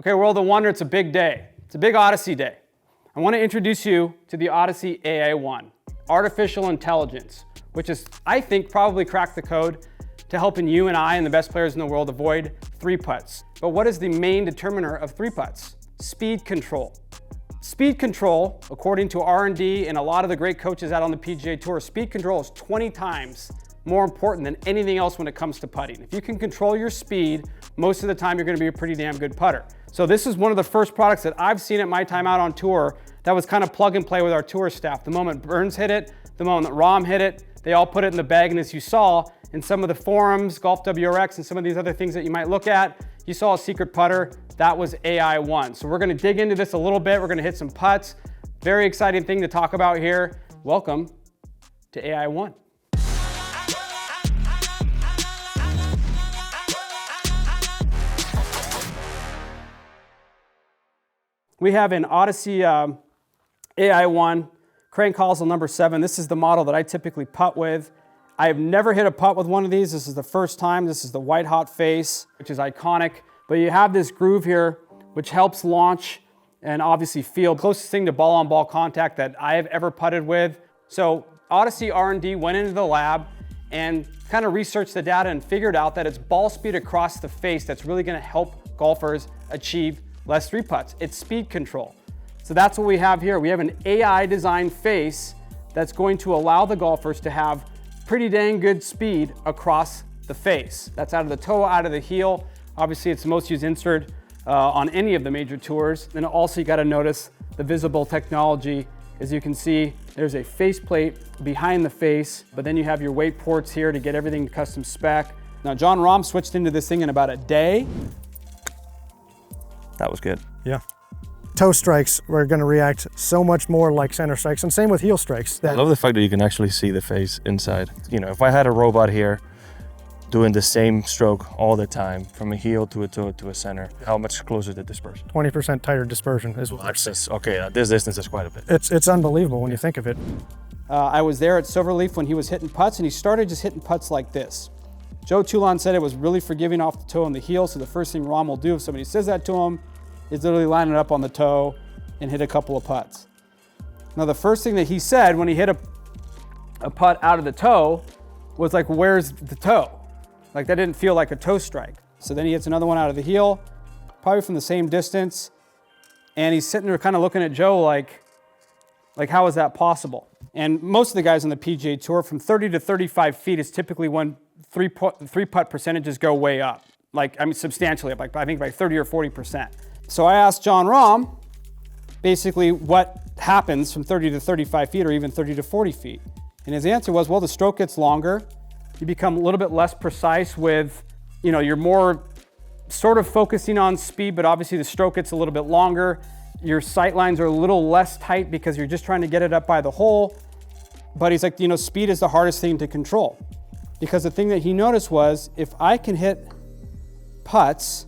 Okay, world of Wunder, it's a big day. It's a big Odyssey day. I want to introduce you to the Odyssey AI1, artificial intelligence, which is, I think, probably cracked the code to helping you and I and the best players in the world avoid three putts. But what is the main determiner of three putts? Speed control. Speed control, according to R&D and a lot of the great coaches out on the PGA Tour, speed control is 20 times more important than anything else when it comes to putting. If you can control your speed, most of the time you're going to be a pretty damn good putter. So this is one of the first products that I've seen at my time out on tour that was kind of plug and play with our tour staff. The moment Burns hit it, the moment that Rahm hit it, they all put it in the bag, and as you saw in some of the forums, Golf WRX and some of these other things that you might look at, you saw a secret putter, that was AI1. So we're gonna dig into this a little bit, we're gonna hit some putts. Very exciting thing to talk about here. Welcome to AI1. We have an Odyssey AI1 crank hosel number 7. This is the model that I typically putt with. I have never hit a putt with one of these. This is the first time. This is the white hot face, which is iconic. But you have this groove here, which helps launch and obviously feel. Closest thing to ball-on-ball contact that I have ever putted with. So Odyssey R&D went into the lab and kind of researched the data and figured out that it's ball speed across the face that's really going to help golfers achieve less three putts. It's speed control. So that's what we have here. We have an AI designed face that's going to allow the golfers to have pretty dang good speed across the face. That's out of the toe, out of the heel. Obviously it's the most used insert on any of the major tours. Then also you got to notice the visible technology. As you can see, there's a faceplate behind the face, but then you have your weight ports here to get everything custom spec. Now Jon Rahm switched into this thing in about a day. That was good. Yeah. Toe strikes were going to react so much more like center strikes, and same with heel strikes. I love the fact that you can actually see the face inside. You know, if I had a robot here doing the same stroke all the time, from a heel to a toe to a center, how much closer to dispersion? 20% tighter dispersion is what Okay, at this distance is quite a bit. It's unbelievable when you think of it. I was there at Silverleaf when he was hitting putts, and he started just hitting putts like this. Joe Toulon said it was really forgiving off the toe and the heel, so the first thing Rahm will do if somebody says that to him is literally line it up on the toe and hit a couple of putts. Now the first thing that he said when he hit a putt out of the toe was like, where's the toe? Like that didn't feel like a toe strike. So then he hits another one out of the heel, probably from the same distance, and he's sitting there kind of looking at Joe like how is that possible? And most of the guys on the PGA Tour, from 30 to 35 feet is typically when three putt percentages go way up. Substantially up, like I think by 30 or 40%. So I asked Jon Rahm, basically what happens from 30 to 35 feet or even 30 to 40 feet. And his answer was, well, the stroke gets longer. You become a little bit less precise with, you're more sort of focusing on speed, but obviously the stroke gets a little bit longer. Your sight lines are a little less tight because you're just trying to get it up by the hole. But he's like, speed is the hardest thing to control. Because the thing that he noticed was, if I can hit putts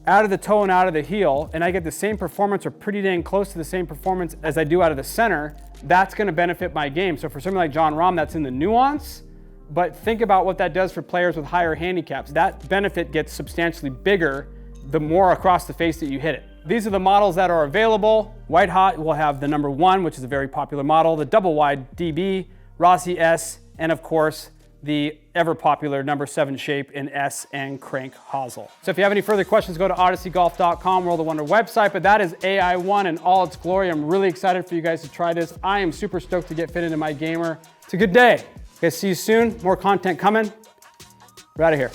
out of the toe and out of the heel, and I get the same performance or pretty dang close to the same performance as I do out of the center, that's gonna benefit my game. So for somebody like Jon Rahm, that's in the nuance, but think about what that does for players with higher handicaps. That benefit gets substantially bigger the more across the face that you hit it. These are the models that are available. White hot will have the number 1, which is a very popular model, the double wide DB, Rossi S, and of course, the ever popular number 7 shape in S and crank hosel. So if you have any further questions, go to odysseygolf.com, World of Wunder website, but that is AI1 in all its glory. I'm really excited for you guys to try this. I am super stoked to get fit into my gamer. It's a good day. Okay, see you soon. More content coming. We're out of here.